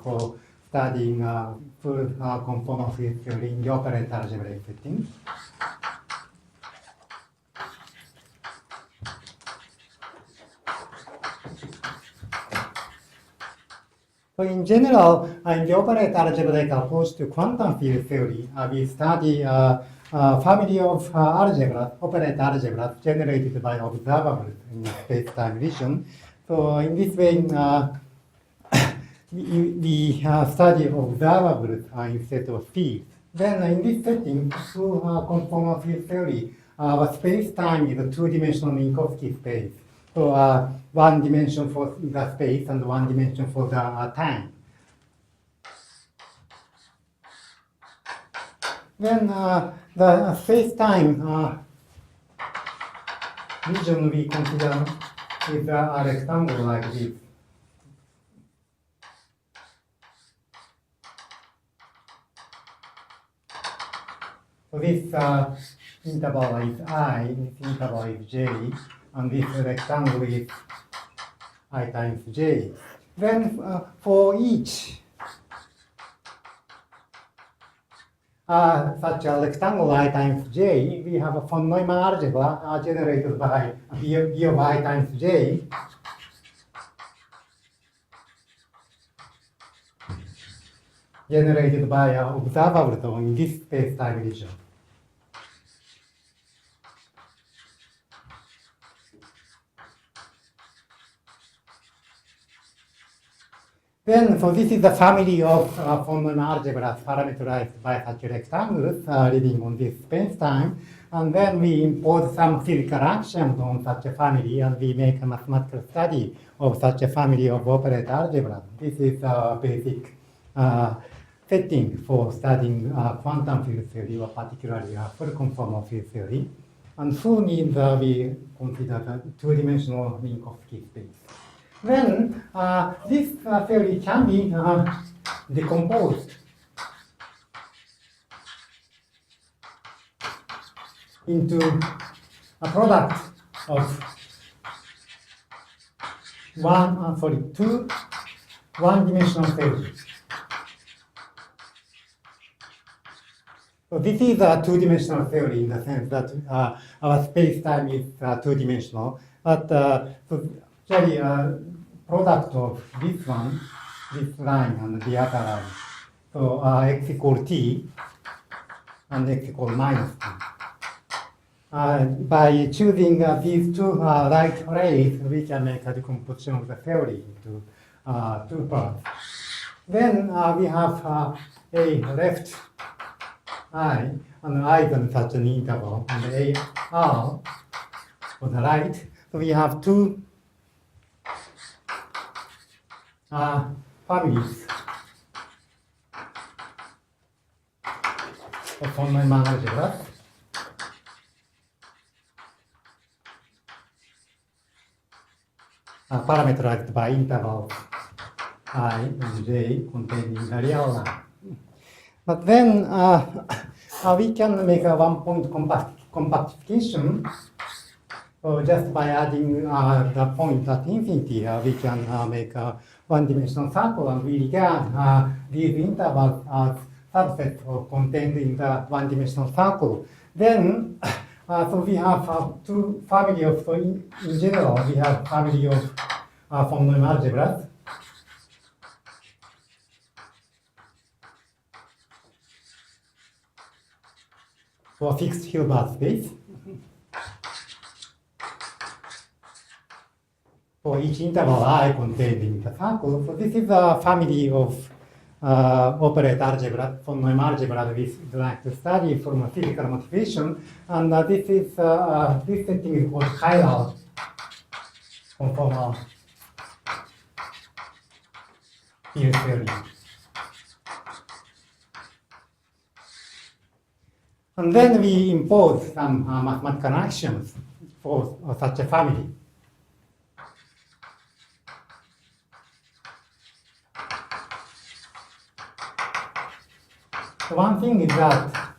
for studying full conformal field theory in the operator algebraic setting. So in general, in the operator algebraic approach to quantum field theory, we study a family of algebras, operator algebras generated by observables in space-time region. So in this way, we study observables instead of fields. Then in this setting, through conformal field theory, our space-time is a two-dimensional Minkowski space. So one dimension for the space and one dimension for the time. Then the space-time region we consider is a rectangle like this. So this interval is I, this interval is j, and this rectangle is I times j. Then for each such a rectangle I times j, we have a von Neumann algebra generated by b of I times j. Generated by observables in this space-time region. Then, so this is the family of von Neumann algebras parameterized by such rectangles living on this space-time. And then we impose some physical actions on such a family, and we make a mathematical study of such a family of operator algebras. This is a basic setting for studying quantum field theory, or particularly full conformal field theory. And full means we consider the two-dimensional Minkowski space. Then this theory can be decomposed into a product of two one-dimensional theories. So this is a two-dimensional theory in the sense that our space-time is two-dimensional, but so actually product of this one, this line and the other line. So x equals t and x equals minus t. By choosing these two right rays, we can make a decomposition of the theory into two parts. Then we have a left I and I is such an interval, and a r on the right. So we have two families of von Neumann algebras. Parameterized by intervals I and j containing the real line. But then we can make a one-point compactification. So just by adding the point at infinity, we can make a one-dimensional circle, and we regard these intervals as subsets contained in the one-dimensional circle. Then, so we have two family of, so in general, we have family of von Neumann algebras. For fixed Hilbert space. For each interval I contained in the circle. So this is a family of operator algebra, von Neumann algebra we would like to study from a physical motivation. And this is this setting is called chiral conformal field theory. And then we impose some mathematical actions for such a family. One thing is that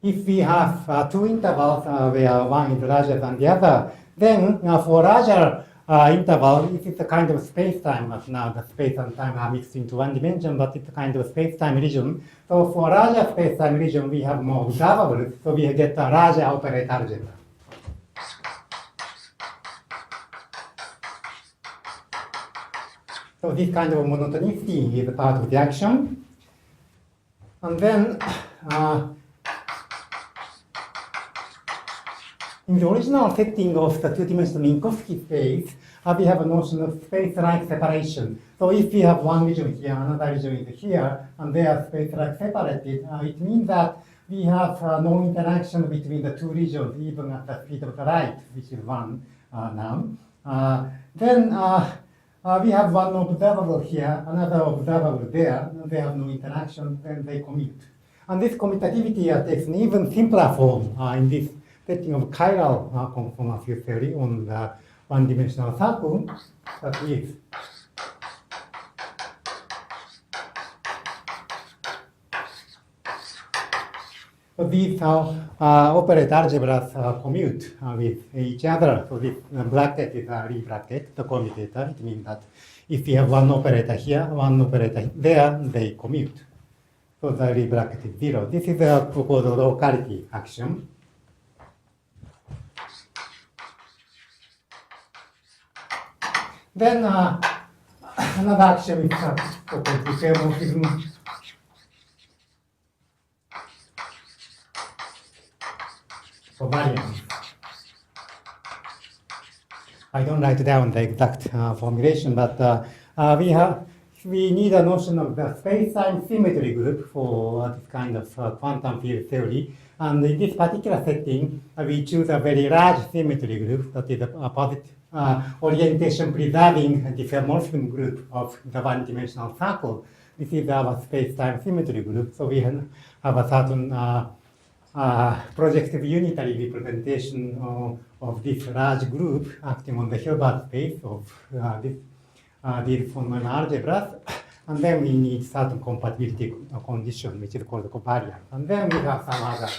if we have two intervals where one is larger than the other, then for larger interval, it is a kind of space-time, but now the space and time are mixed into one dimension, but it's a kind of space-time region. So for larger space-time region, we have more observables, so we get a larger operator algebra. So this kind of monotonicity is part of the action. And then, in the original setting of the two-dimensional Minkowski space, we have a notion of space-like separation. So if we have one region here, another region is here, and they are space-like separated, it means that we have no interaction between the two regions, even at the speed of the light, which is one now. Then we have one observable here, another observable there, and they have no interaction, then they commute. And this commutativity takes an even simpler form in this setting of chiral conformal field theory on the one-dimensional circle, that is so these operator algebras commute with each other. So this bracket is a Lie bracket, the commutator. It means that if we have one operator here, one operator there, they commute. So the Lie bracket is 0. This is a proposed locality axiom. Then another axiom is called diffeomorphism. Variance. I don't write down the exact formulation, but we need a notion of the space-time symmetry group for this kind of quantum field theory. And in this particular setting, we choose a very large symmetry group that is a positive orientation preserving diffeomorphism group of the one-dimensional circle. This is our space-time symmetry group. So we have a certain projective unitary representation of this large group acting on the Hilbert space of these conformal algebras. And then we need certain compatibility condition, which is called covariance. And then we have some other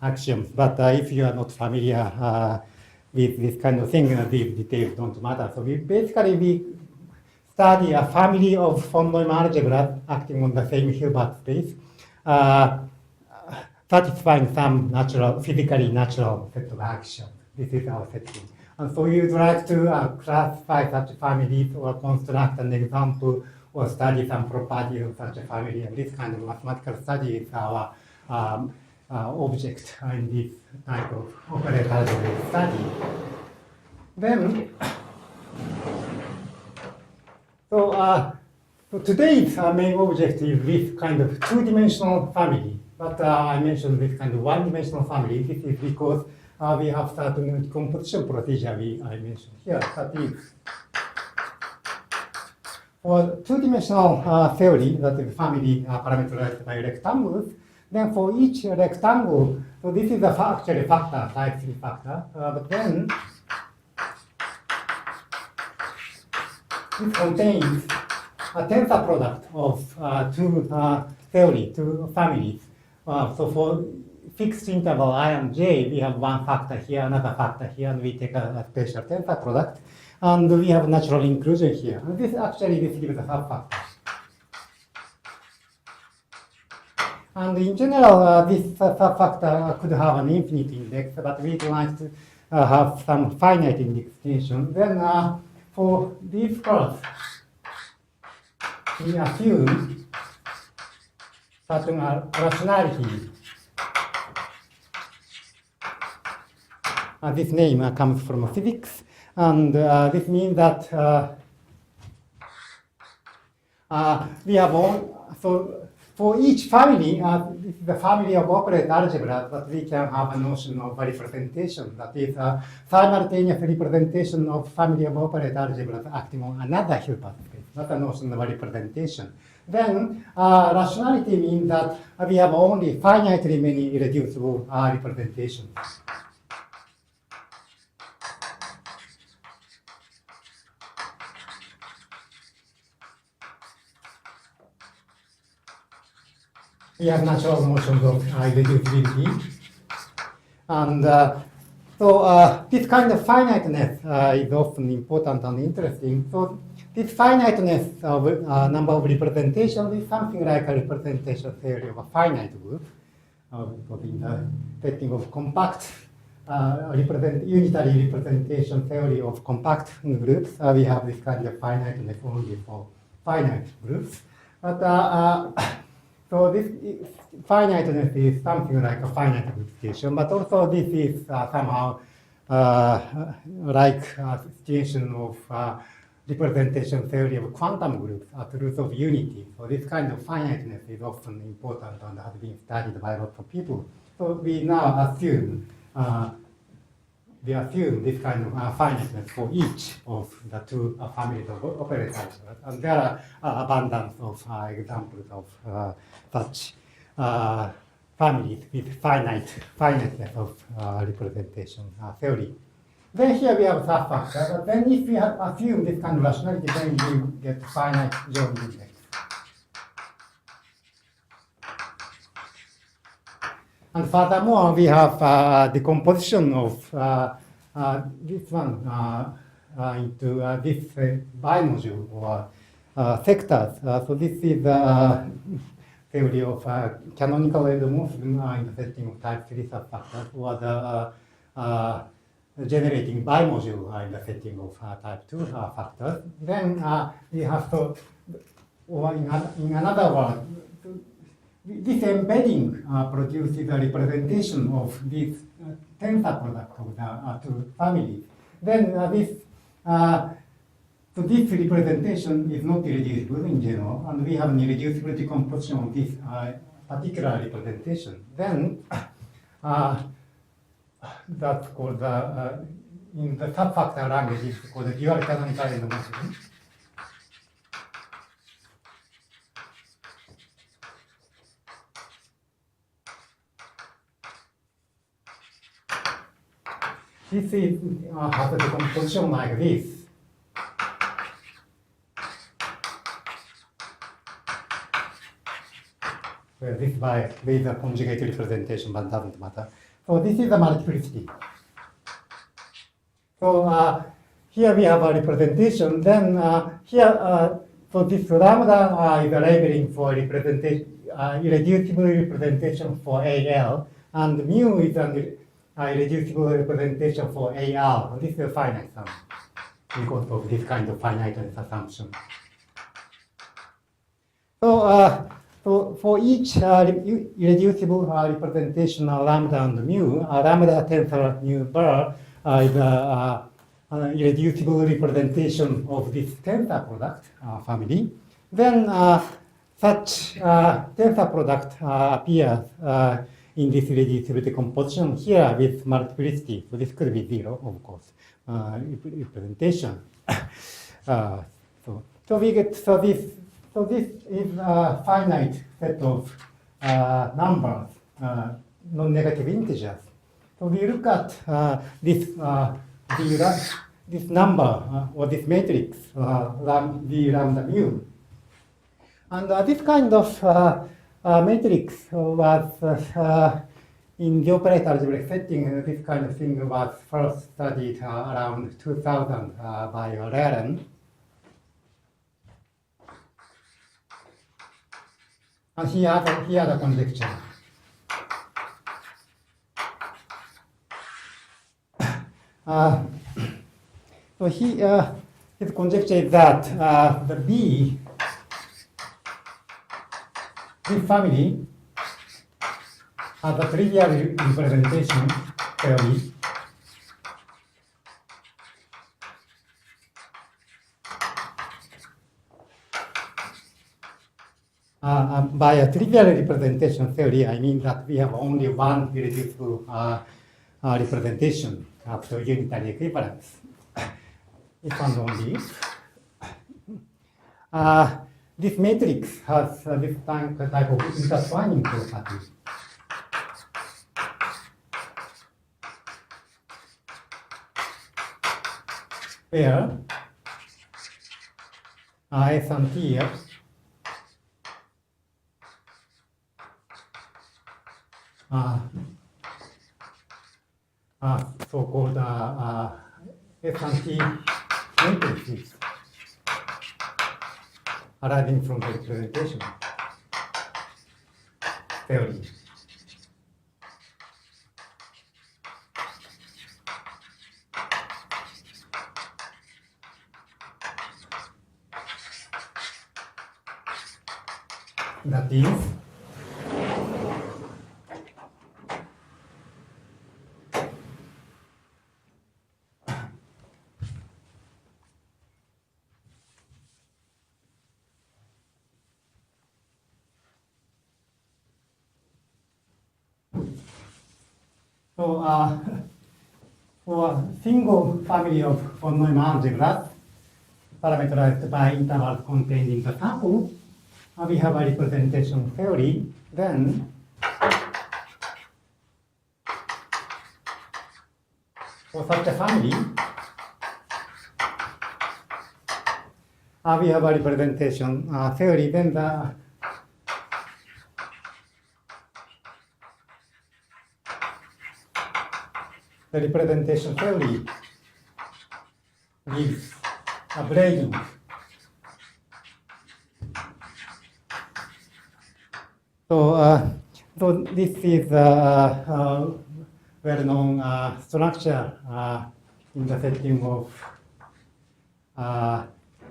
axioms. But if you are not familiar with this kind of thing, these details don't matter. So we study a family of conformal algebras acting on the same Hilbert space, satisfying some physically natural set of actions. This is our setting. And so you'd like to classify such families or construct an example or study some properties of such a family. And this kind of mathematical study is our object in this type of operator algebra study. Then, so today's main object is this kind of two-dimensional family. But I mentioned this kind of one-dimensional family. This is because we have certain decomposition procedure I mentioned here. That is, for two-dimensional theory, that is family parameterized by rectangles, then for each rectangle, so this is actually factor, type 3 factor, but then it contains a tensor product of two families. So for fixed interval I and j, we have one factor here, another factor here, and we take a special tensor product, and we have natural inclusion here. And this gives a subfactor. And in general, this subfactor could have an infinite index, but we'd like to have some finite indexation. Then for this curve, we assume certain rationality. This name comes from physics, and this means that we have all, so for each family, this is the family of operator algebras, that we can have a notion of representation, that is a simultaneous representation of family of operator algebras acting on another Hilbert space, not a notion of representation. Then rationality means that we have only finitely many irreducible representations. We have natural motions of irreducibility. And So this kind of finiteness is often important and interesting. So this finiteness of number of representations is something like a representation theory of a finite group. Because in the setting of compact unitary representation theory of compact groups, we have this kind of finiteness only for finite groups. But so this finiteness is something like a finite representation, but also this is somehow like a situation of representation theory of quantum groups at the root of unity. So this kind of finiteness is often important and has been studied by lots of people. So we now assume this kind of finiteness for each of the two families of operators. And there are abundance of examples of such families with finiteness of representation theory. Then here we have subfactors, but then if we assume this kind of rationality, then we get finite joint index. And furthermore, we have decomposition of this one into this bimodule or sectors. So this is the theory of canonical endomorphism in the setting of type 3 subfactors, or the generating bimodule in the setting of type 2 factors. Then we have to, or in another word, this embedding produces a representation of this tensor product of the two families. Then so this representation is not irreducible in general, and we have an irreducible decomposition of this particular representation. Then that's called the, in the subfactor language, it's called the dual canonical endomorphism. This is has a decomposition like this. Where this by with a conjugate representation, but doesn't matter. So this is the multiplicity. So here we have a representation. Then here, so this lambda is a labeling for representation, irreducible representation for AL, and mu is an irreducible representation for AR. And this is a finite sum because of this kind of finiteness assumption. So for each irreducible representation of lambda and mu, lambda tensor mu bar is an irreducible representation of this tensor product family. Then such tensor product appears in this irreducible decomposition here with multiplicity. So this could be 0, of course, representation. So we get So this is a finite set of numbers, non-negative integers. So we look at this number or this matrix, v lambda mu. And this kind of matrix was in the operator algebraic setting. This kind of thing was first studied around 2000 by Leren. And he had a conjecture. So his conjecture is that the B, this family, has a trivial representation theory by a trivial representation theory, I mean that we have only one irreducible representation after unitary equivalence. If and only if. This matrix has this type of intertwining property. Where S and T so-called S and T matrices arising from the representation theory. That is for a single family of von Neumann algebras parameterized by intervals contained in the sample, we have a representation theory. Then for such a family, we have a representation theory. Then the representation theory gives a braiding. So this is a well-known structure in the setting of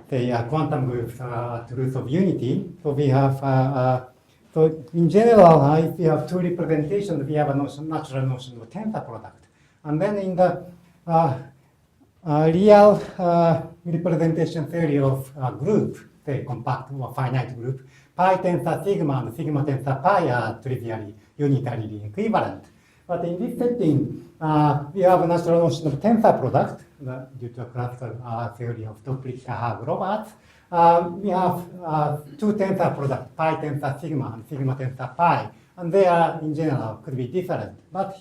the quantum groups at roots of unity. So we have so in general, if we have two representations, we have a natural notion of tensor product. And then in the real representation theory of a group, say compact or finite group, pi tensor sigma and sigma tensor pi are trivially unitarily equivalent. But in this setting, we have a natural notion of tensor product due to a classical theory of Toplica-Haag-Roberts. We have two tensor products, pi tensor sigma and sigma tensor pi, and they are in general could be different. But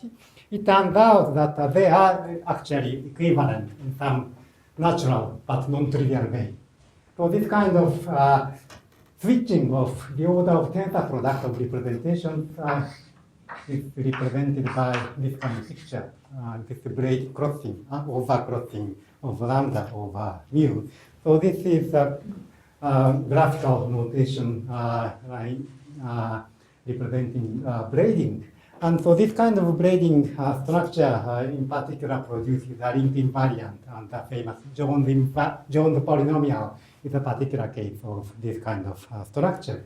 it turns out that they are actually equivalent in some natural but non-trivial way. So this kind of switching of the order of tensor product of representations is represented by this kind of picture, this braid crossing, over-crossing of lambda over mu. So this is a graphical notation representing braiding. And so this kind of braiding structure in particular produces a ring invariant, and the famous Jones polynomial is a particular case of this kind of structure.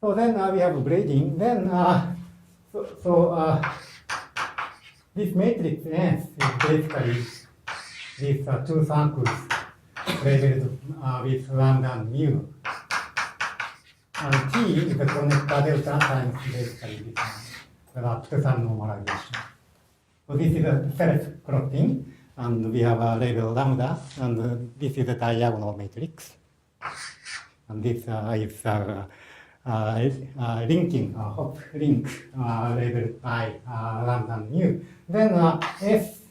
So then we have braiding. Then this matrix S is basically these two samples labeled with lambda and mu. And T is the connector delta times basically this one, up to some normalization. So this is a self-crossing, and we have a label lambda, and this is a diagonal matrix. And this is linking, hop link labeled by lambda and mu. Then S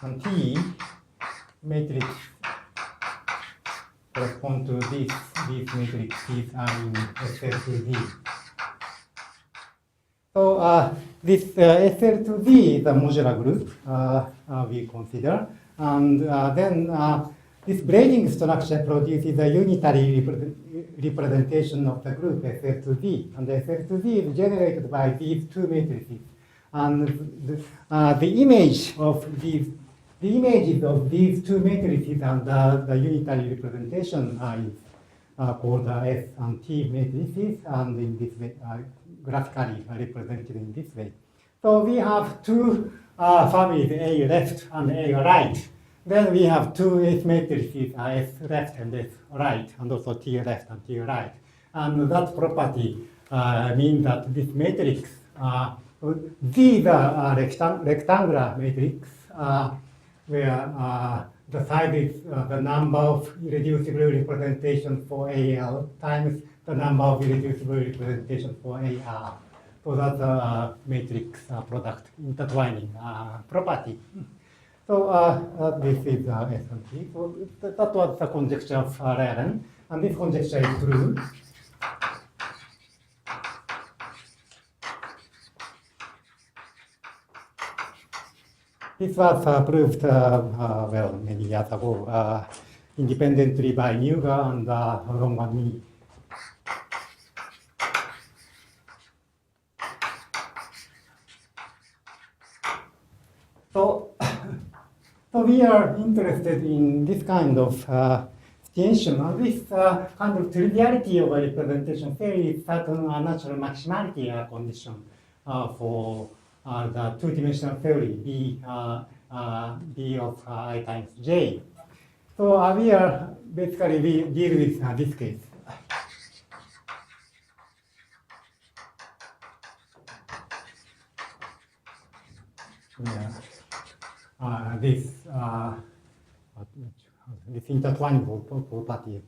and T matrix correspond to these matrices are in SL2D. So this SL2D is a modular group we consider, and then this braiding structure produces a unitary representation of the group SL2D, and the SL2D is generated by these two matrices, and the image of these. The images of these two matrices and the unitary representation is called S and T matrices, and in this way, graphically represented in this way. So we have two families, A left and A right. Then we have two S matrices, S left and S right, and also T left and T right. And that property means that this matrix, these are rectangular matrix, where the size is the number of irreducible representations for AL times the number of irreducible representations for AR. So that's a matrix product intertwining property. So this is S and T. So that was the conjecture of Raylan, and this conjecture is true. This was proved well many years ago independently by Muga and Romani. So, so we are interested in this kind of situation. This kind of triviality of a representation theory is certain natural maximality condition for the two-dimensional theory B of I times J. So we are basically we deal with this case. Yeah. This intertwining property.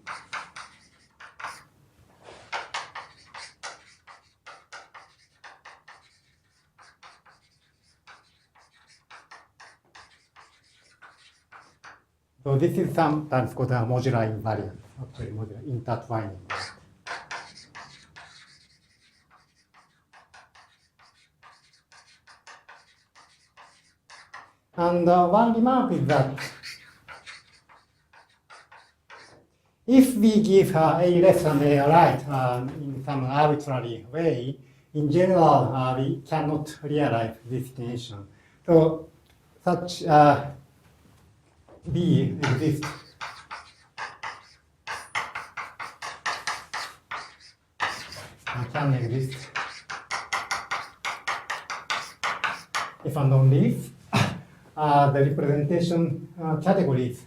So this is sometimes called a modular invariance, actually modular intertwining. And one remark is that if we give A less than A right in some arbitrary way, in general, we cannot realize this situation. So such B exists. Can exist if and only if the representation categories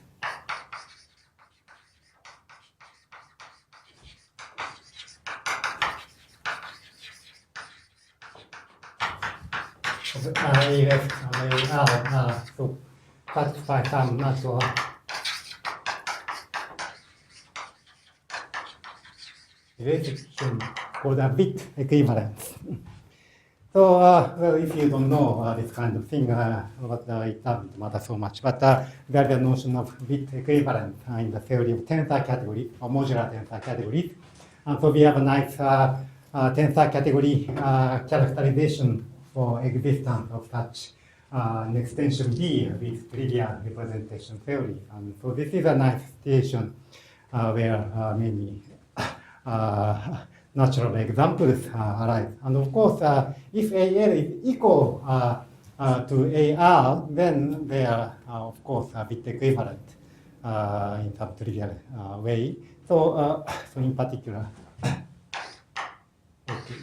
of A left and A are so satisfy some natural relation called a bit equivalence. So, well, if you don't know this kind of thing, it doesn't matter so much. But there is a notion of bit equivalence in the theory of tensor category or modular tensor categories. And so we have a nice tensor category characterization for existence of such an extension B with trivial representation theory. And so this is a nice situation where many natural examples arise. And of course, if AL is equal to AR, then they are, of course, a bit equivalent in some trivial way. So, so in particular, okay.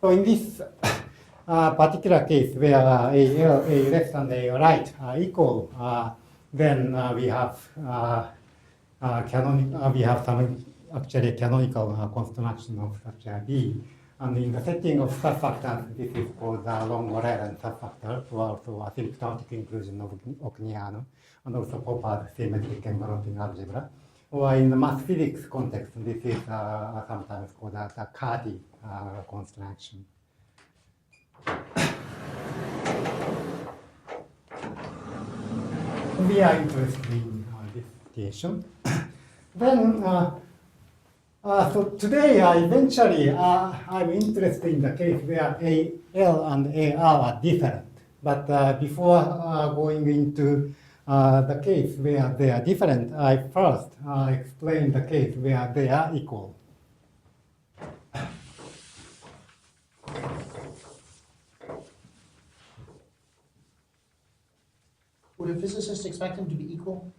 So in this particular case where A left and A right are equal, then we have we have some actually canonical construction of such a B. And in the setting of subfactors, this is called the long-variant subfactor, or also asymptotic inclusion of Ocniano, and also proper symmetric enveloping algebra. Or in the math physics context, this is sometimes called the Carty construction. We are interested in this situation. Then, so today, eventually, I'm interested in the case where AL and AR are different. But before going into the case where they are different, I first explain the case where they are equal. Would a physicist expect them to be equal?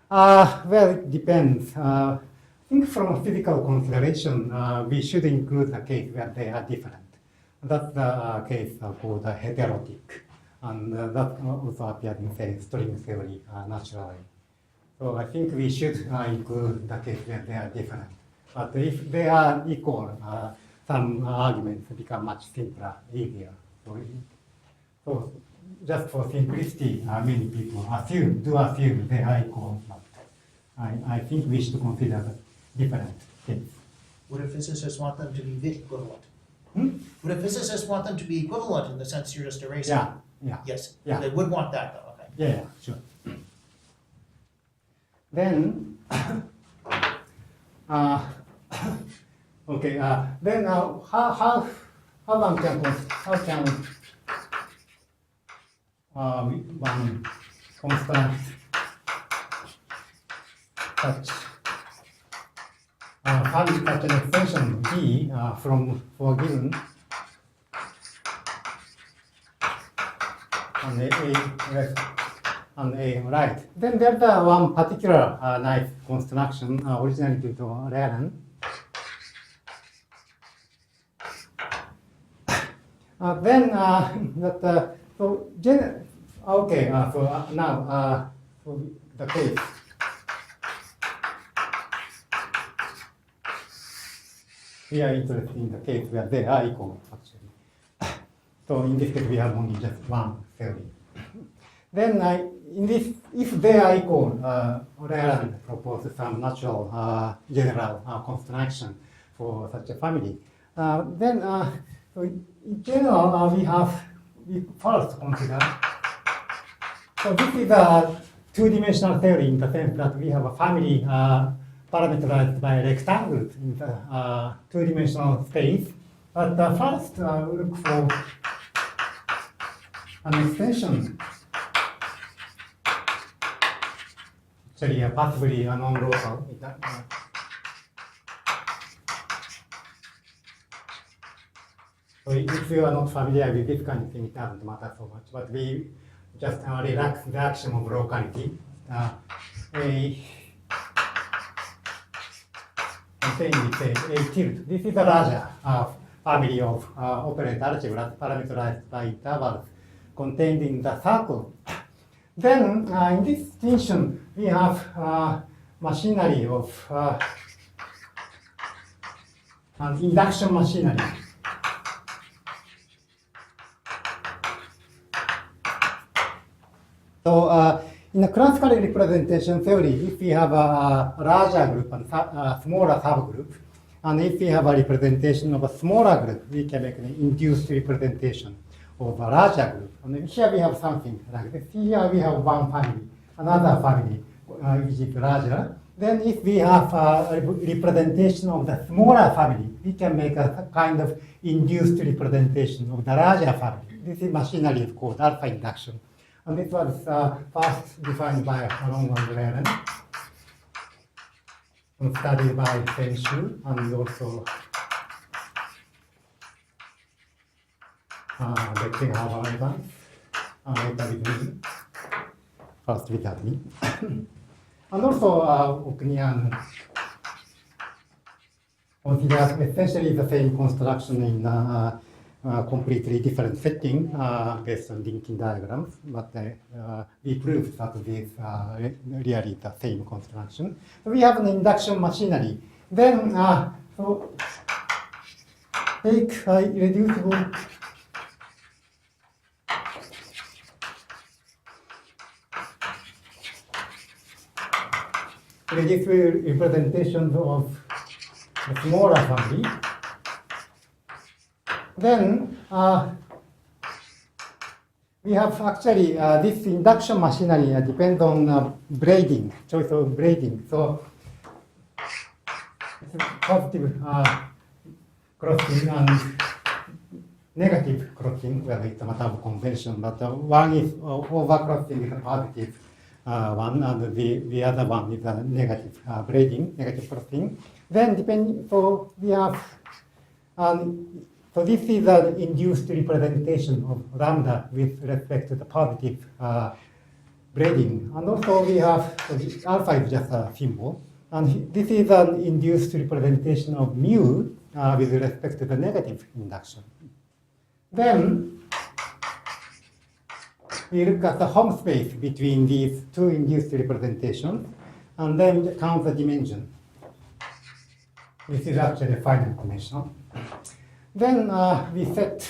Well, it depends. I think from a physical consideration, we should include the case where they are different. That's the case called heterotic. And that also appears in, say, string theory naturally. So I think we should include the case where they are different. But if they are equal, some arguments become much simpler, easier. So just for simplicity, many people do assume they are equal, but I think we should consider different things. Would a physicist want them to be equivalent? Hmm? Would a physicist want them to be equivalent in the sense you're just erasing? Yeah. Yes. Yeah. They would want that though. Okay. Yeah, sure. Then, okay. Then how how can one construct such such an extension B from for given on A left and A right. Then there's one particular nice construction originally due to Lehren. Then that so okay so now so the case we are interested in the case where they are equal actually. So in this case we have only just one theory. Then in this, if they are equal, Lehren proposes some natural general construction for such a family. Then so in general we first consider. So this is a two-dimensional theory in the sense that we have a family parameterized by rectangles in the two-dimensional space. But first we look for an extension, actually possibly a non-local. So if you are not familiar with this kind of thing, it doesn't matter so much. But we just relax the action of locality. A tilt. This is a larger family of operant algebras parameterized by intervals contained in the circle. Then in this extension, we have machinery of an induction machinery. So in a classical representation theory, if we have a larger group and a smaller subgroup, and if we have a representation of a smaller group, we can make an induced representation of a larger group. And here we have something like this. Here we have one family, another family, which is larger. Then if we have a representation of the smaller family, we can make a kind of induced representation of the larger family. This is machinery is called alpha induction. And this was first defined by Long and Lehren, and studied by Tensor, and also Lecting Harvard Evans, later with me, first without me. And also Oknian considers essentially the same construction in completely different setting based on linking diagrams, but we proved that this really the same construction. So we have an induction machinery. Then so take irreducible representations of the smaller family. Then we have actually this induction machinery depends on braiding, choice of braiding. So positive crossing and negative crossing, well, it's a matter of convention, but one is overcrossing is a positive one, and the other one is a negative braiding, negative crossing. Then depending, so we have so this is an induced representation of lambda with respect to the positive braiding. And also we have, so alpha is just a symbol. And this is an induced representation of mu with respect to the negative induction. Then we look at the home space between these two induced representations and then count the dimension. This is actually a finite dimension. Then we set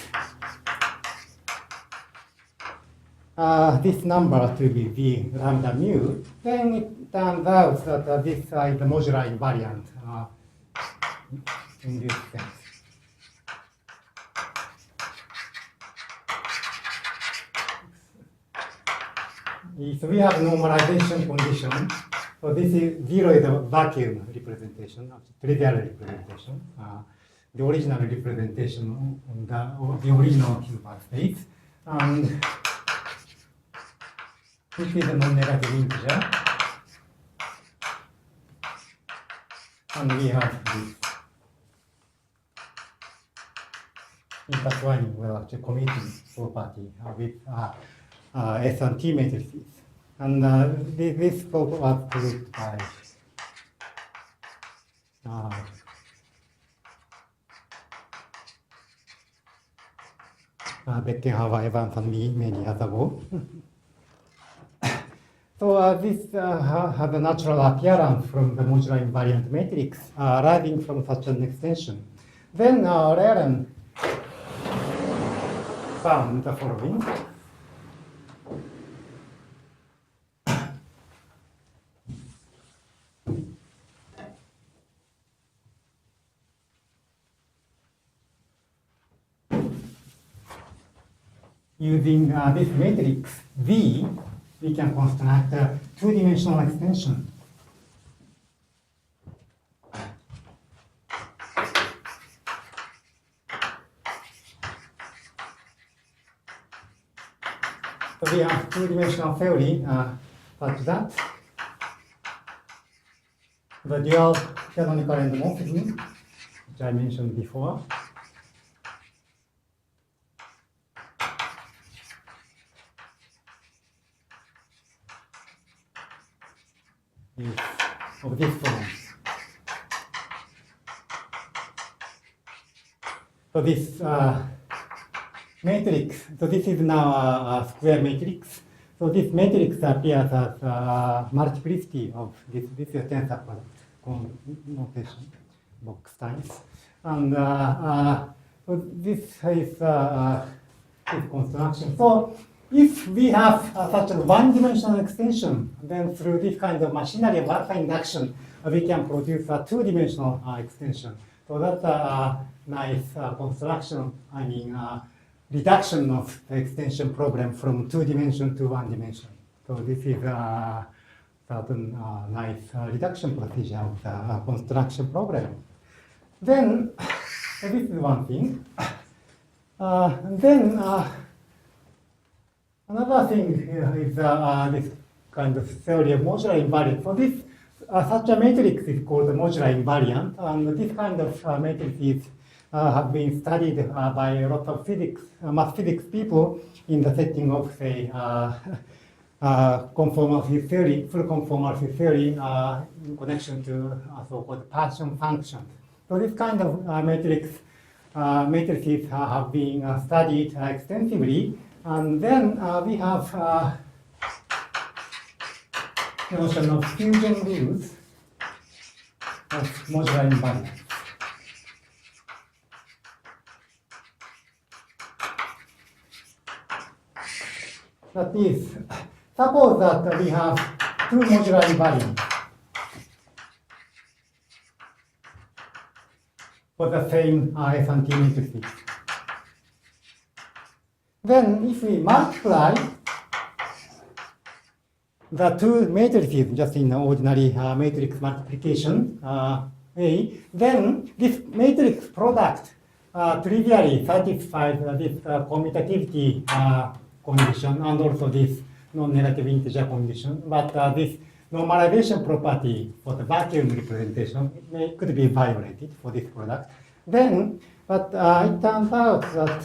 this number to be v lambda mu. Then it turns out that this is the modular invariant in this sense. So we have normalization condition. So this is 0 is a vacuum representation, trivial representation. the original representation on the original Hilbert space. And this is a non-negative integer. And we have this intertwining, well, actually commuting property with S and T matrices. And this property was proved by Beckenhauer, Evans, and me many years ago. So this has a natural appearance from the modular invariant matrix arising from such an extension. Then Reren found the following. Using this matrix V, we can construct a two-dimensional extension. So we have two-dimensional theory such that the dual canonical endomorphism, which I mentioned before, is of this form. So this matrix, so this is now a square matrix. So this matrix appears as a multiplicity of this is a tensor product notation, box times. And so this is this construction. So if we have such a one-dimensional extension, then through this kind of machinery of alpha induction, we can produce a two-dimensional extension. So that's a nice construction, I mean, reduction of the extension problem from 2 dimension to 1 dimension. So this is a certain nice reduction procedure of the construction problem. Then, this is one thing. Then, another thing is this kind of theory of modular invariance. So this such a matrix is called a modular invariant, and this kind of matrices have been studied by a lot of physics, math physics people in the setting of, say, conformal field theory, full conformal field theory in connection to so-called partition functions. So this kind of matrices have been studied extensively. And then we have the notion of fusion rules of modular invariance. That is, suppose that we have two modular invariants for the same S and T matrices. Then if we multiply the two matrices just in ordinary matrix multiplication way, then this matrix product trivially satisfies this commutativity condition and also this non-negative integer condition. But this normalization property for the vacuum representation could be violated for this product. Then, but it turns out that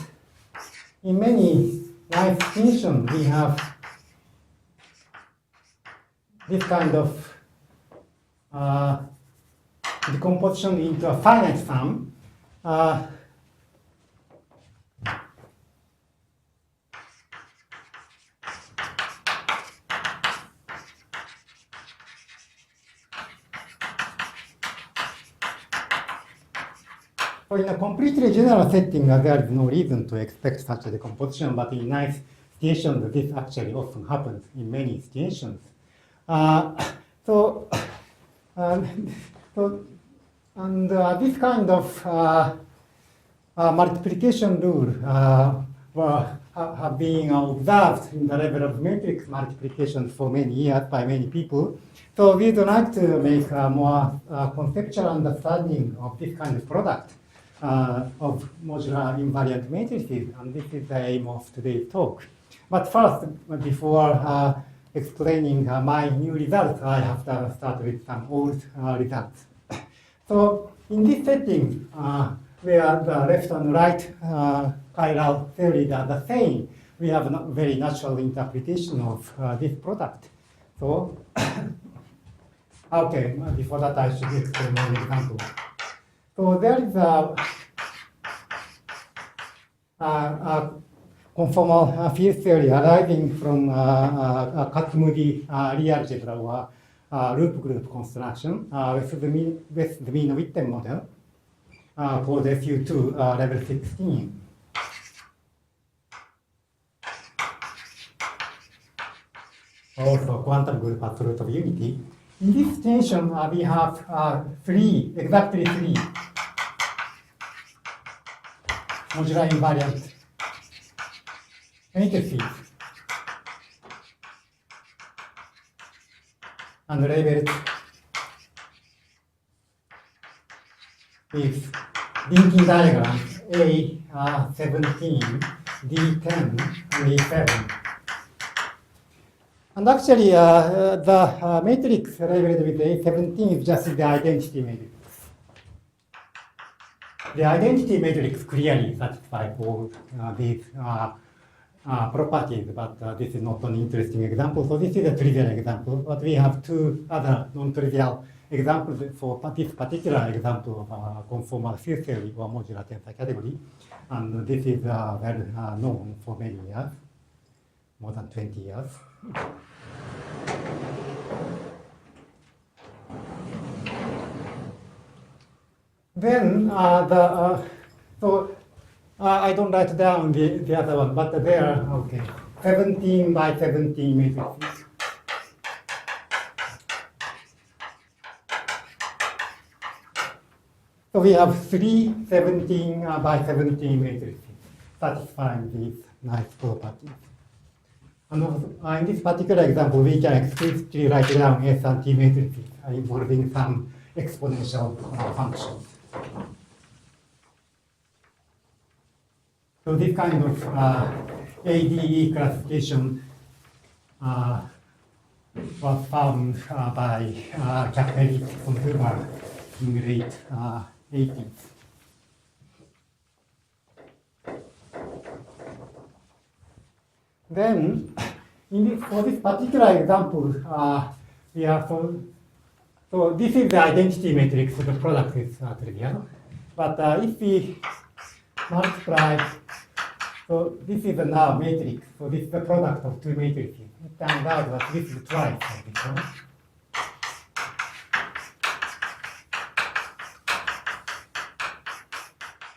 in many nice situations, we have this kind of decomposition into a finite sum. So in a completely general setting, there is no reason to expect such a decomposition, but in nice situations, this actually often happens in many situations. This kind of multiplication rule have been observed in the level of matrix multiplication for many years by many people. So we would like to make a more conceptual understanding of this kind of product. of modular invariant matrices, and this is the aim of today's talk. But first, before explaining my new results, I have to start with some old results. So in this setting, where the left and right chiral theories are the same, we have a very natural interpretation of this product. So, okay, before that I should explain one example. So there is a conformal field theory arising from a cut-moody real algebra or loop group construction with the mean-Witten model called SU2 level 16. Also quantum group absolute of unity. In this extension, we have exactly three modular invariant matrices and labeled with linking diagram A17, D10, and E7. And actually, the matrix labeled with A17 is just the identity matrix. The identity matrix clearly satisfies all these properties, but this is not an interesting example. So this is a trivial example, but we have two other non-trivial examples for this particular example of conformal field theory or modular tensor category. And this is well known for many years, more than 20 years. Then I don't write down the other one, but there, okay, 17 by 17 matrices. So we have three 17 by 17 matrices satisfying these nice properties. And in this particular example, we can explicitly write down S and T matrices involving some exponential functions. So this kind of ADE classification was found by Castelli consumer in late 80s. Then, for this particular example, we are so this is the identity matrix, so the product is trivial. But if we multiply, so this is a now matrix, so this is the product of two matrices. It turns out that this is twice of this one.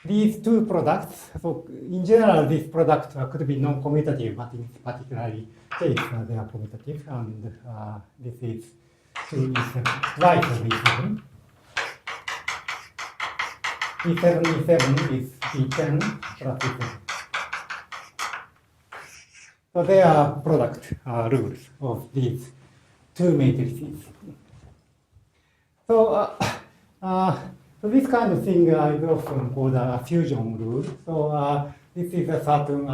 These two products, so in general, this product could be non-commutative, but in this particular case, they are commutative, and this is 2E7, twice of E7. E7 is E10 plus E7. So they are product rules of these two matrices. So, so this kind of thing is often called a fusion rule. So this is a certain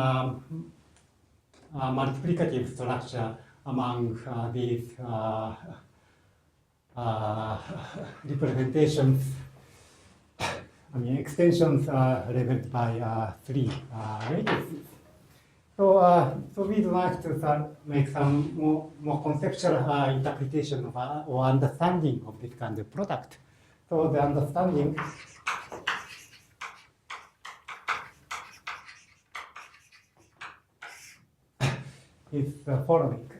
multiplicative structure among these representations. I mean, extensions are labeled by three matrices. So, so we'd like to make some more conceptual interpretation of or understanding of this kind of product. So the understanding is the following.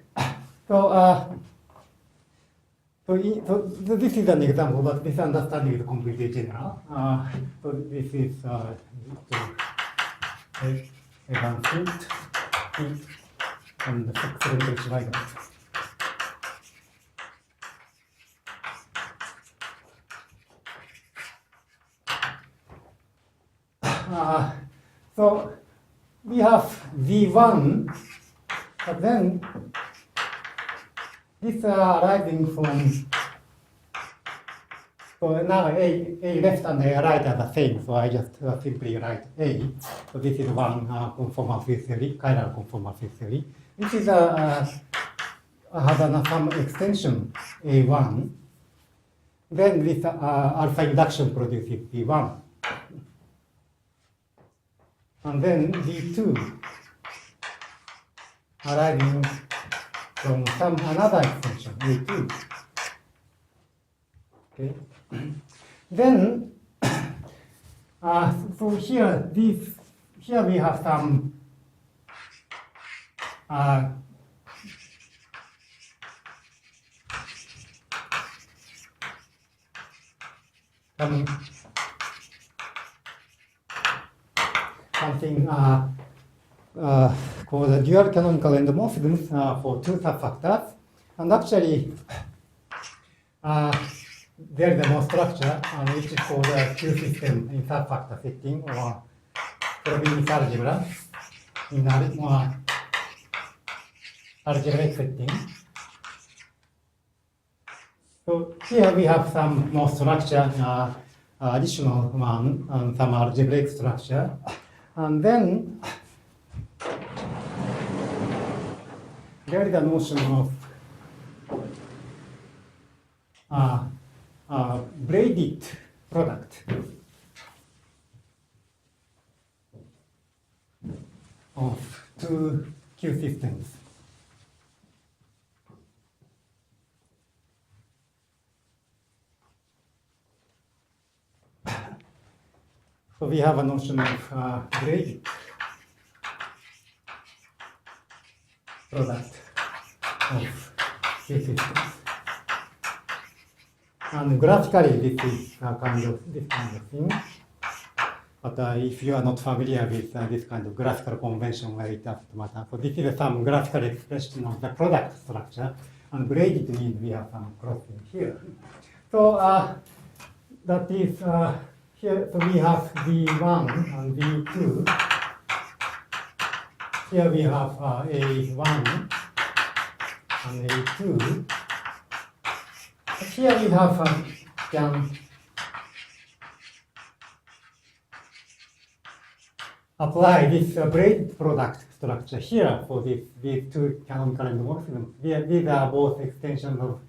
So, so this is an example, but this understanding is completely general. So this is advancement and the experimental diagram. So we have V1, but then this arising from So now A left and A right are the same, so I just simply write A. So this is one conformal field theory, chiral conformal field theory. This is has some extension A1. Then this alpha induction produces B1. And then B2 arising from some another extension, A2. Okay. Then, so here we have some something called the dual canonical endomorphisms for two subfactors, and actually there is more structure which is called a Q system in subfactor setting or Frobenius algebra in more algebraic setting. So here we have some more structure, additional one, and some algebraic structure, and then there is a notion of braided product of two Q systems. So we have a notion of braided product of Q systems. And graphically, this is this kind of thing. But if you are not familiar with this kind of graphical convention, where it doesn't matter. So this is some graphical expression of the product structure, and braided means we have some crossing here. So that is here. So we have V1 and V2. Here we have A1 and A2. Here we have can apply this braided product structure here for these two canonical endomorphisms. These are both extensions of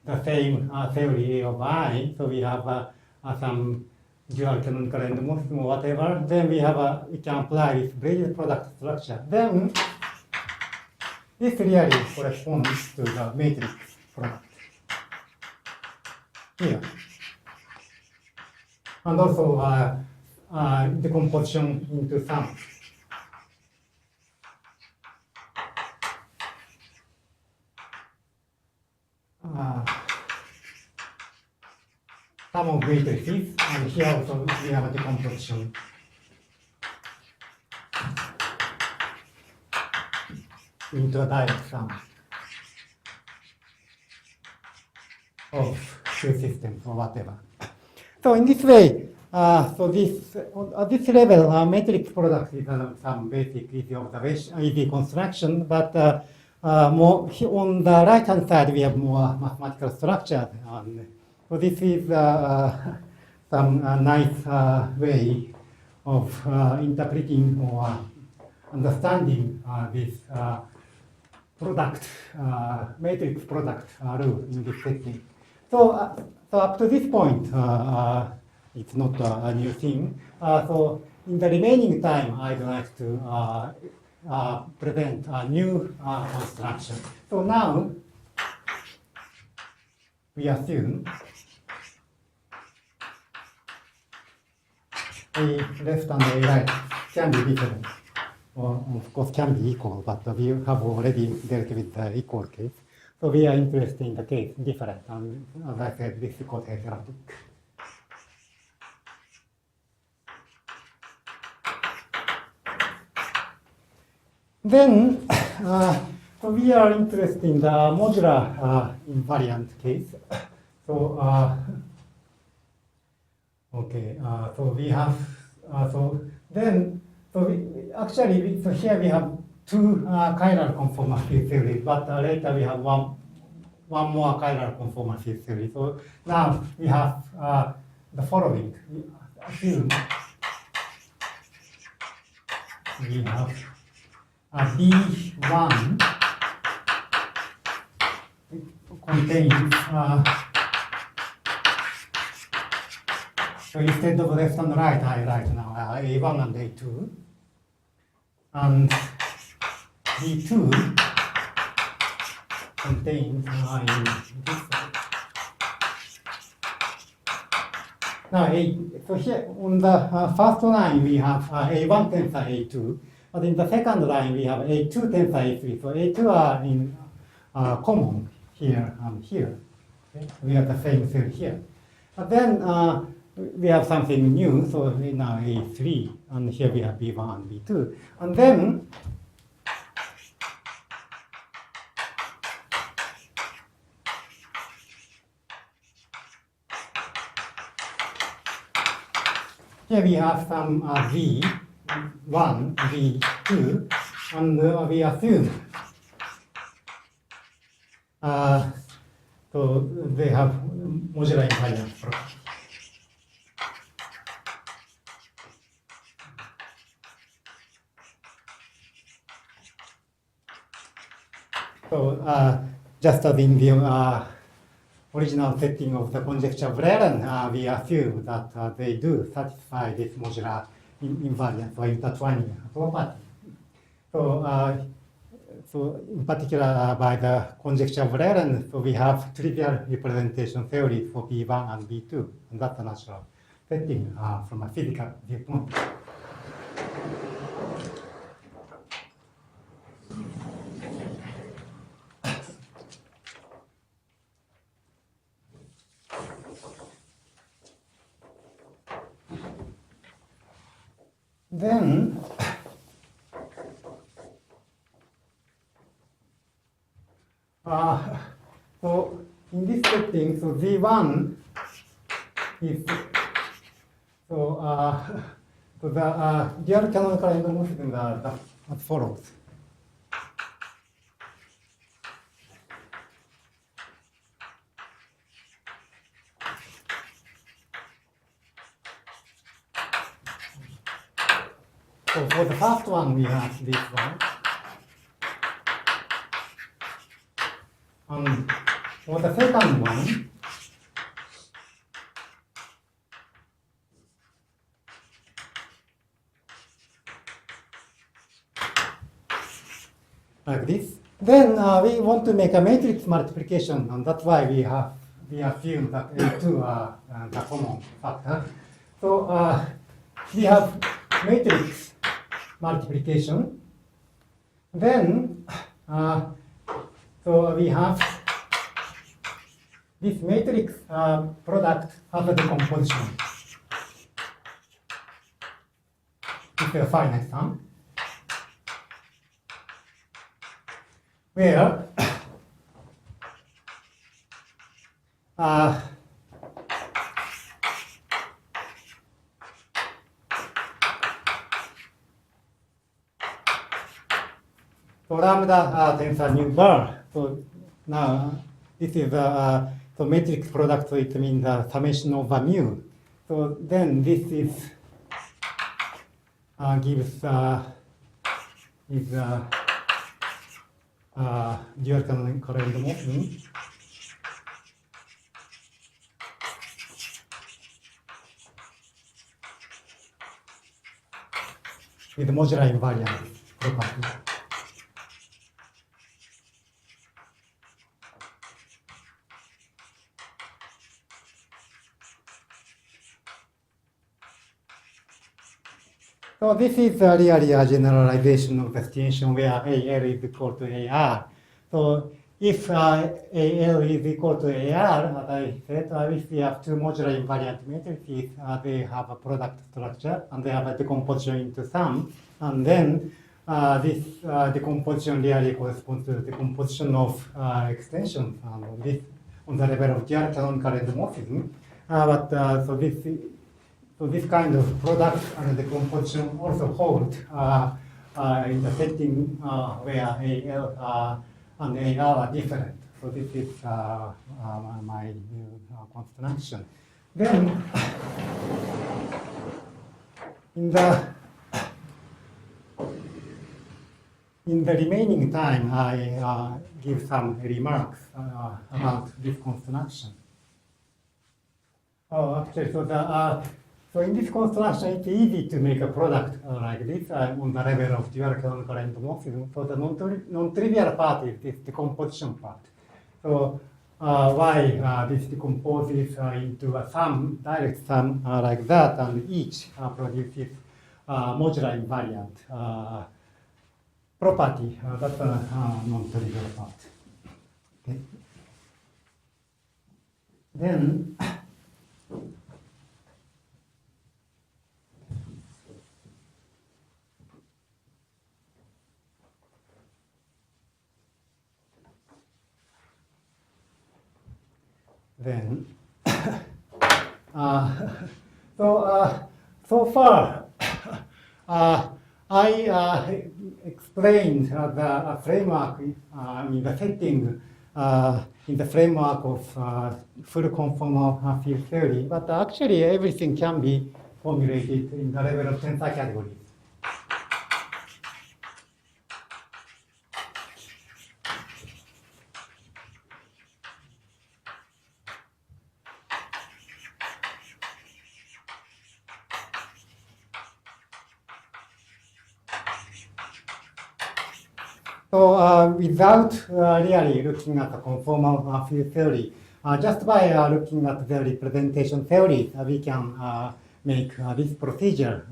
the same theory of I. So we have some dual canonical endomorphism or whatever. Then we can apply this braided product structure. Then this really corresponds to the matrix product here. And also decomposition into sums. Sum of matrices, and here also we have a decomposition into a direct sum of Q systems or whatever. So in this way, so this at this level, matrix product is some basic easy observation, easy construction. But more on the right hand side, we have more mathematical structure. So this is some nice way of interpreting or understanding this product, matrix product rule in this setting. So up to this point, it's not a new thing. So in the remaining time, I'd like to present a new construction. So now we assume A left and A right can be different, or of course can be equal, but we have already dealt with the equal case. So we are interested in the case different, and as I said, this is called heterotic. Then so we are interested in the modular invariant case. So okay, so we have so here we have two chiral conformal field theories, but later we have one more chiral conformal field theory. So now we have the following. We assume we have B1 contains so instead of left and right, I write now A1 and A2, and B2 contains in this way. Now, so here on the first line we have A1 tensor A2, but in the second line we have A2 tensor A3. So A2 are in common here and here. Okay? We have the same cell here. But then we have something new, so now A3, and here we have B1 and B2. And then here we have some V1, V2, and we assume so they have modular invariance property. So just as in the original setting of the conjecture of Reren, we assume that they do satisfy this modular invariance or intertwining property. So, so in particular by the conjecture of Reren, so we have trivial representation theory for B1 and B2, and that's a natural setting from a physical viewpoint. Then so in this setting, so Z1 is so so the dual canonical endomorphisms are as follows. So for the first one, we have this one. And for the second one, like this. Then we want to make a matrix multiplication, and that's why we assume that A2 are the common factor. So we have matrix multiplication. Then, so we have this matrix product has a decomposition. It's a finite sum, where so lambda tensor new bar. So now this is a so matrix product, so it means the summation over mu. So then this is gives is dual canonical endomorphism. With modular invariance property. So this is really a generalization of the situation where AL is equal to AR. So if AL is equal to AR, as I said, if we have two modular invariant matrices, they have a product structure and they have a decomposition into sum. And then this decomposition really corresponds to the decomposition of extensions and this on the level of dual canonical endomorphism. So this kind of product and the decomposition also hold in the setting where AL and AR are different. So this is my new construction. Then in the remaining time, I give some remarks about this construction. Oh, actually, so in this construction, it's easy to make a product like this on the level of dual canonical endomorphism. So the non-trivial part is this decomposition part. So why this decomposes into a sum, direct sum like that, and each produces modular invariant property. That's a non-trivial part. Okay. Then so far I explained the framework in the setting in the framework of full conformal field theory, but actually everything can be formulated in the level of tensor categories. So without really looking at the conformal field theory, just by looking at the representation theory, we can make this procedure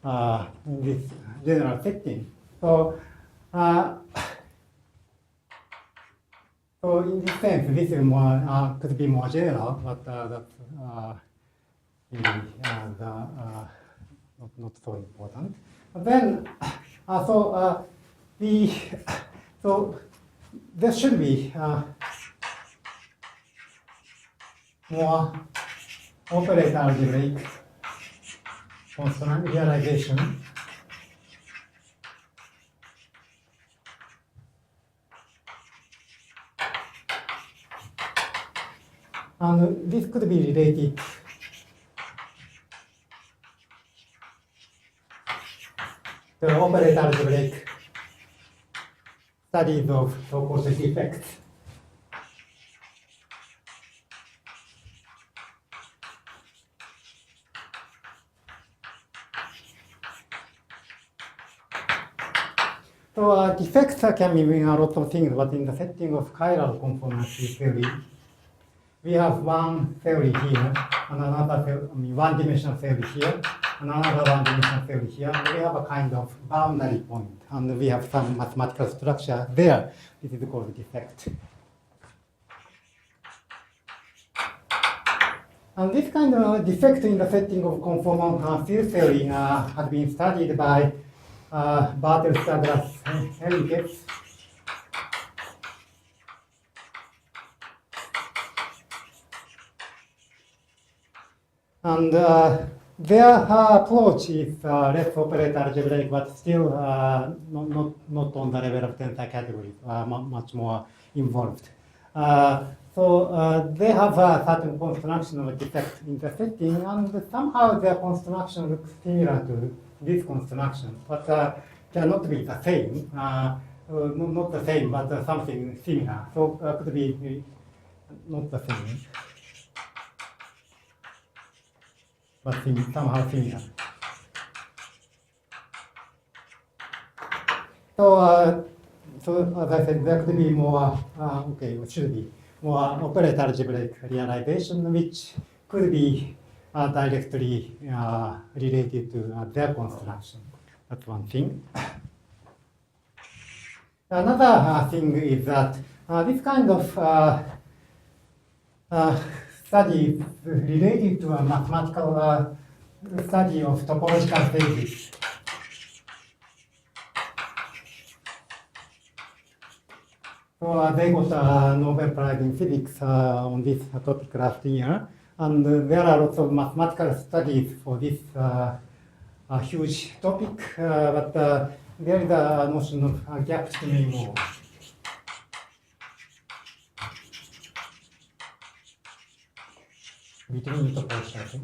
in this general setting. So, so in this sense, this is more, could be more general, but that's really not so important. But then, so there should be more operator algebraic constant realization. And this could be related to operator algebraic studies of so-called defects. So defects can mean a lot of things, but in the setting of chiral conformality theory, we have one theory here, and another theory, one-dimensional theory here, and another one-dimensional theory here, and we have a kind of boundary point, and we have some mathematical structure there. This is called defect. And this kind of defect in the setting of conformal field theory has been studied by Bartels, Douglas, Henriquez. And their approach is less operator algebraic, but still not on the level of tensor categories, much more involved. So they have a certain construction of a defect in the setting, and somehow their construction looks similar to this construction, but cannot be the same. Not the same, but something similar. So could be not the same, but somehow similar. So as I said, there could be more, it should be more operator algebraic realization, which could be directly related to their construction. That's one thing. Another thing is that this kind of study is related to a mathematical study of topological phases. So they got a Nobel Prize in Physics on this topic last year, and there are lots of mathematical studies for this huge topic, but there is a notion of gaps to many more. between topological phases.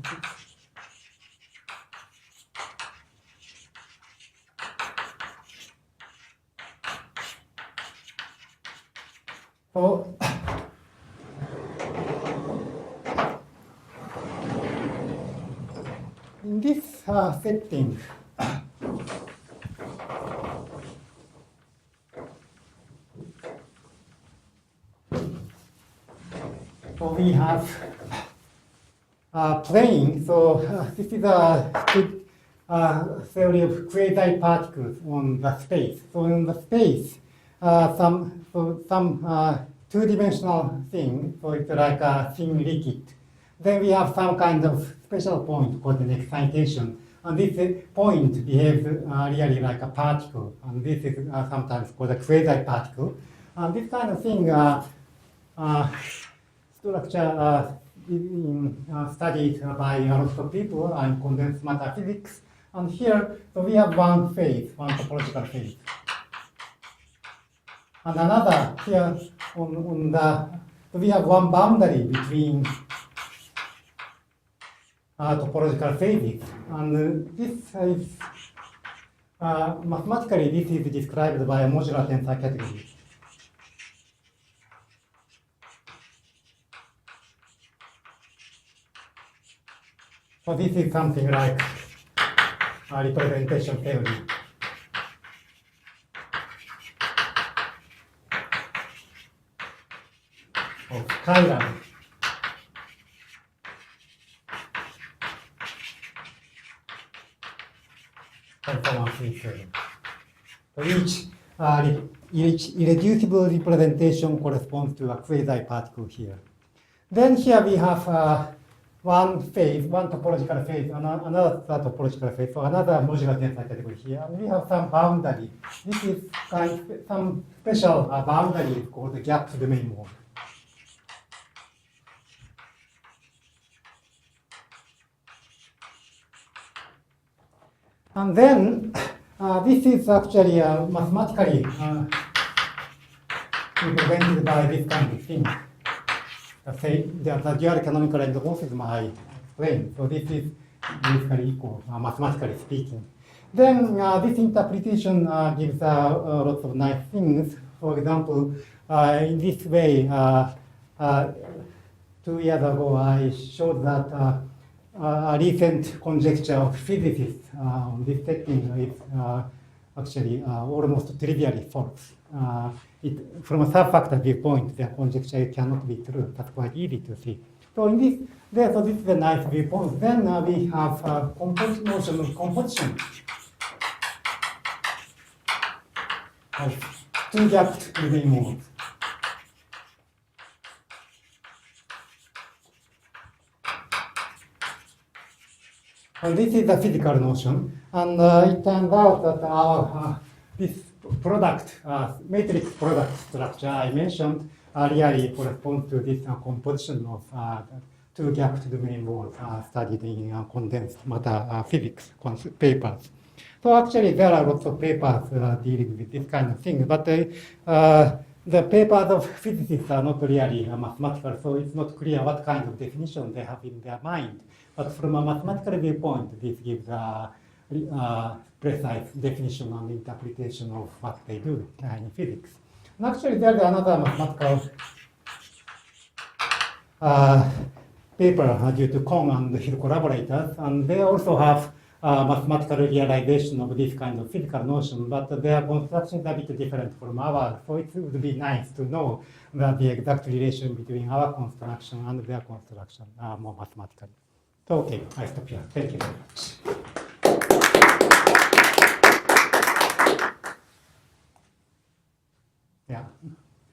So in this setting, so we have plane. So this is a theory of quasi-particles on the space. So in the space, some two-dimensional thing, so it's like a thin liquid. Then we have some kind of special point called an excitation. And this point behaves really like a particle. And this is sometimes called a quasi-particle. And this kind of thing structure studied by a lot of people in condensed matter physics. And here, so we have one phase, one topological phase. And another here on the, so we have one boundary between topological phases. And this is, mathematically, this is described by a modular tensor category. So this is something like a representation theory. Of chiral. Conformal free theory. So each irreducible representation corresponds to a quasi-particle here. Then here we have one phase, one topological phase, another topological phase, so another modular tensor category here. And we have some boundary. This is some special boundary called the gap domain mode. And then this is actually mathematically represented by this kind of thing. The dual canonical endomorphism I explained. So this is basically equal, mathematically speaking. Then this interpretation gives lots of nice things. For example, in this way, 2 years ago, I showed that a recent conjecture of physicists on this setting is actually almost trivially false. From a subfactor viewpoint, the conjecture cannot be true. That's quite easy to see. So in this, so this is a nice viewpoint. Then we have notion of composition of two-gapped domain modes. And this is the physical notion, and it turns out that our this product, matrix product structure I mentioned really corresponds to this composition of two-gapped domain modes studied in condensed matter physics papers. So actually, there are lots of papers dealing with this kind of thing, but the papers of physicists are not really mathematical, so it's not clear what kind of definition they have in their mind. But from a mathematical viewpoint, this gives a precise definition and interpretation of what they do in physics. And actually, there's another mathematical paper due to Kong and his collaborators, and they also have mathematical realization of this kind of physical notion, but their construction is a bit different from ours. So it would be nice to know the exact relation between our construction and their construction more mathematically. So, okay, I stop here. Thank you very much. Yeah.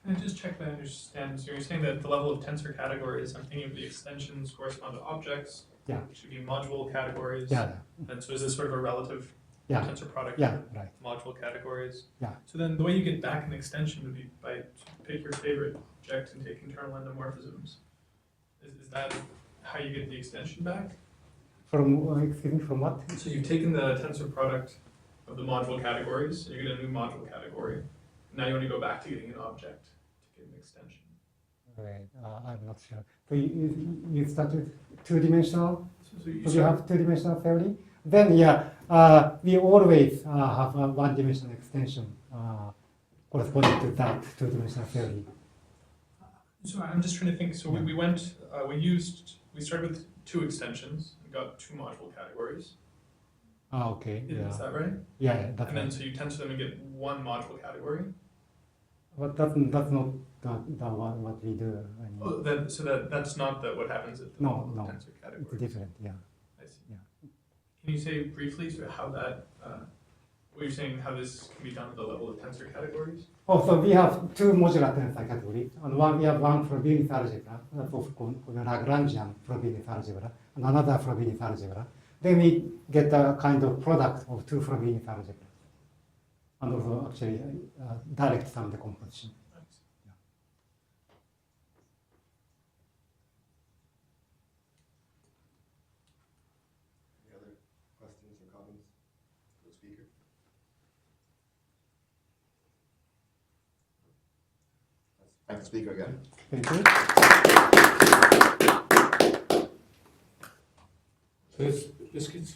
Can I just check that I understand? So you're saying that the level of tensor categories, I'm thinking of the extensions correspond to objects. Yeah. It should be module categories. Yeah. And so is this sort of a relative tensor product yeah, of right. module categories? Yeah. So then the way you get back an extension would be by pick your favorite object and take internal endomorphisms. Is that how you get the extension back? Excuse me, from what? So you've taken the tensor product of the module categories, and you get a new module category. Now you want to go back to getting an object to get an extension. Right, I'm not sure. So you started two-dimensional. So you So we start- have two-dimensional theory. Then we always have a one-dimensional extension corresponding to that two-dimensional theory. So I'm just trying to think, so we went, we started with two extensions, and got two module categories. Okay. Is that right? Yeah, that's And then right. so you tensor them and get one module category? But that's not what we do. I mean, Oh, that's not what happens at the No, no. tensor category? it's different. Yeah. I see. Yeah. Can you say briefly sort of how that, what you're saying, how this can be done at the level of tensor categories? Oh, so we have two modular tensor categories. And we have one Frobenius algebra, that's of course the Lagrangian Frobenius algebra, and another Frobenius algebra. Then we get a kind of product of two Frobenius algebras. And also actually direct sum decomposition. Any other questions or comments for the speaker? Let's thank the speaker again. Thank you. So this gets